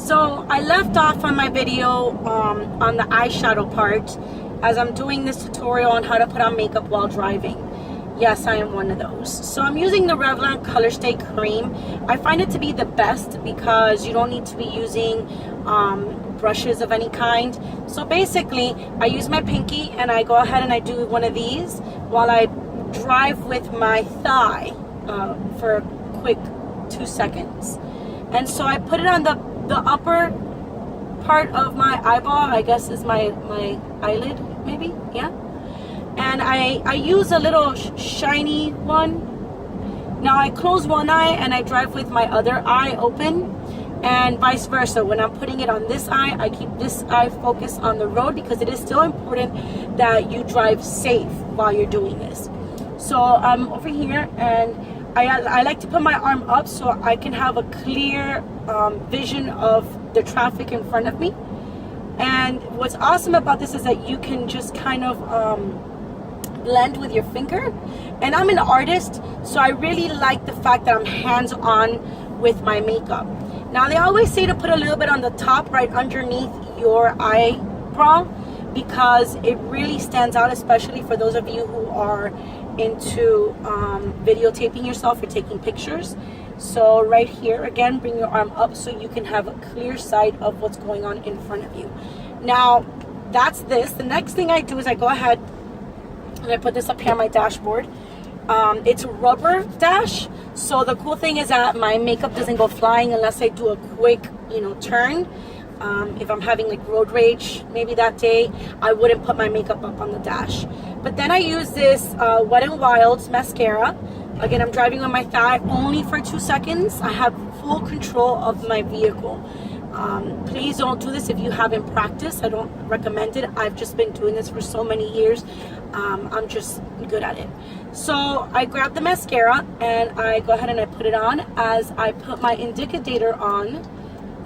So I left off on my video on the eyeshadow part as I'm doing this tutorial on how to put on makeup while driving. Yes, I am one of those. So I'm using the Revlon Color Stay Cream. I find it to be the best because you don't need to be using brushes of any kind. So basically, I use my pinky and I go ahead and I do one of these while I drive with my thigh for a quick 2 seconds. And so I put it on the upper part of my eyeball, I guess is my eyelid, maybe, yeah. And I use a little shiny one. Now I close one eye and I drive with my other eye open, and vice versa. When I'm putting it on this eye, I keep this eye focused on the road because it is still important that you drive safe while you're doing this. So I'm over here and I like to put my arm up so I can have a clear vision of the traffic in front of me. And what's awesome about this is that you can just kind of blend with your finger. And I'm an artist, so I really like the fact that I'm hands-on with my makeup. Now they always say to put a little bit on the top right underneath your eyebrow because it really stands out, especially for those of you who are into videotaping yourself or taking pictures. So right here, again, bring your arm up so you can have a clear sight of what's going on in front of you. Now that's this. The next thing I do is I go ahead and I put this up here on my dashboard. It's a rubber dash, so the cool thing is that my makeup doesn't go flying unless I do a quick, turn. If I'm having like road rage maybe that day, I wouldn't put my makeup up on the dash. But then I use this Wet n Wild mascara. Again, I'm driving on my thigh only for 2 seconds. I have full control of my vehicle. Please don't do this if you haven't practiced. I don't recommend it. I've just been doing this for so many years. I'm just good at it. So I grab the mascara and I go ahead and I put it on as I put my indicator on.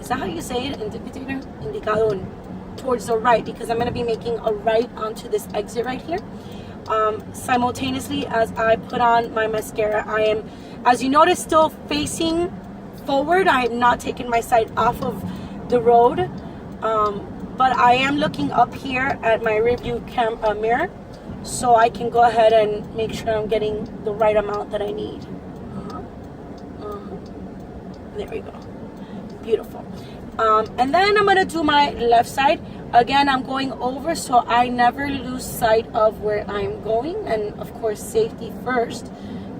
Is that how you say it? Indicator? Indicador. Towards the right, because I'm going to be making a right onto this exit right here. Simultaneously as I put on my mascara, I am, as you notice, still facing forward. I am not taking my sight off of the road, but I am looking up here at my rear view mirror so I can go ahead and make sure I'm getting the right amount that I need. There we go. Beautiful. And then I'm going to do my left side. Again, I'm going over so I never lose sight of where I'm going, and of course safety first.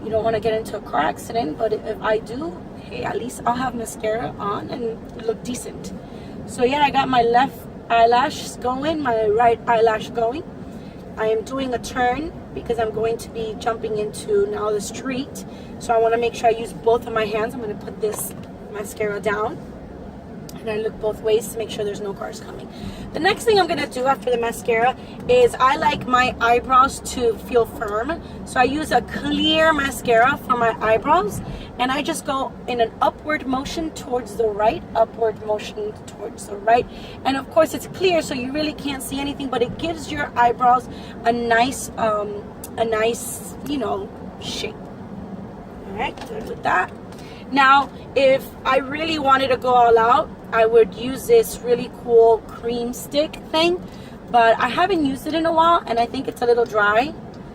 You don't want to get into a car accident, but if I do, hey, at least I'll have mascara on and look decent. So yeah, I got my left eyelash going, my right eyelash going. I am doing a turn because I'm going to be jumping into now the street, so I want to make sure I use both of my hands. I'm going to put this mascara down and I look both ways to make sure there's no cars coming. The next thing I'm going to do after the mascara is I like my eyebrows to feel firm, so I use a clear mascara for my eyebrows and I just go in an upward motion towards the right, upward motion towards the right, and of course it's clear so you really can't see anything, but it gives your eyebrows a nice shape. All right, good with that. Now, if I really wanted to go all out, I would use this really cool cream stick thing, but I haven't used it in a while and I think it's a little dry,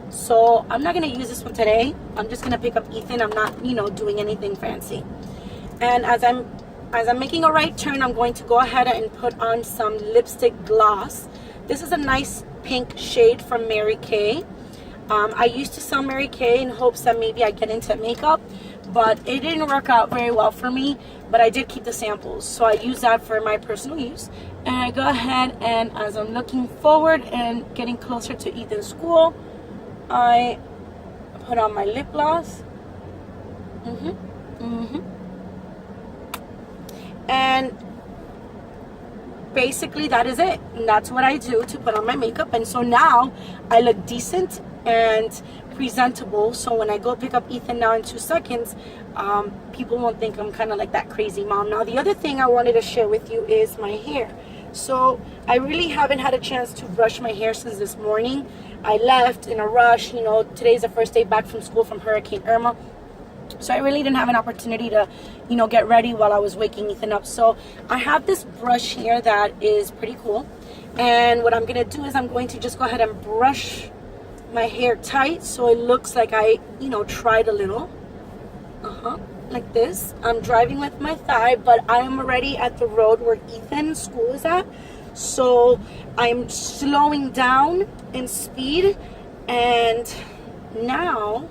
so I'm not going to use this one today. I'm just going to pick up Ethan. I'm not, doing anything fancy. And as I'm making a right turn, I'm going to go ahead and put on some lipstick gloss. This is a nice pink shade from Mary Kay. I used to sell Mary Kay in hopes that maybe I get into makeup, but it didn't work out very well for me, but I did keep the samples, so I use that for my personal use. And I go ahead and as I'm looking forward and getting closer to Ethan's school, I put on my lip gloss. And basically that is it. And that's what I do to put on my makeup, and so now I look decent and presentable, so when I go pick up Ethan now in 2 seconds, people won't think I'm kind of like that crazy mom. Now the other thing I wanted to share with you is my hair. So I really haven't had a chance to brush my hair since this morning. I left in a rush. Today's the first day back from school from Hurricane Irma. So I really didn't have an opportunity to, you know, get ready while I was waking Ethan up. So I have this brush here that is pretty cool. And what I'm going to do is I'm going to just go ahead and brush my hair tight so it looks like I, you know, tried a little. Like this. I'm driving with my thigh, but I am already at the road where Ethan's school is at. So I'm slowing down in speed, and now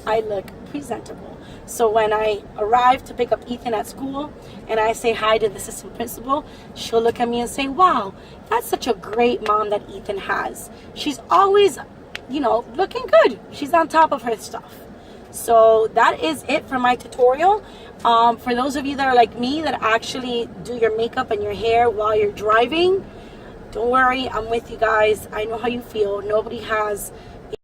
I look presentable. So when I arrive to pick up Ethan at school and I say hi to the assistant principal, she'll look at me and say, wow, that's such a great mom that Ethan has. She's always, you know, looking good. She's on top of her stuff. So that is it for my tutorial. For those of you that are like me, that actually do your makeup and your hair while you're driving, don't worry, I'm with you guys. I know how you feel. Nobody has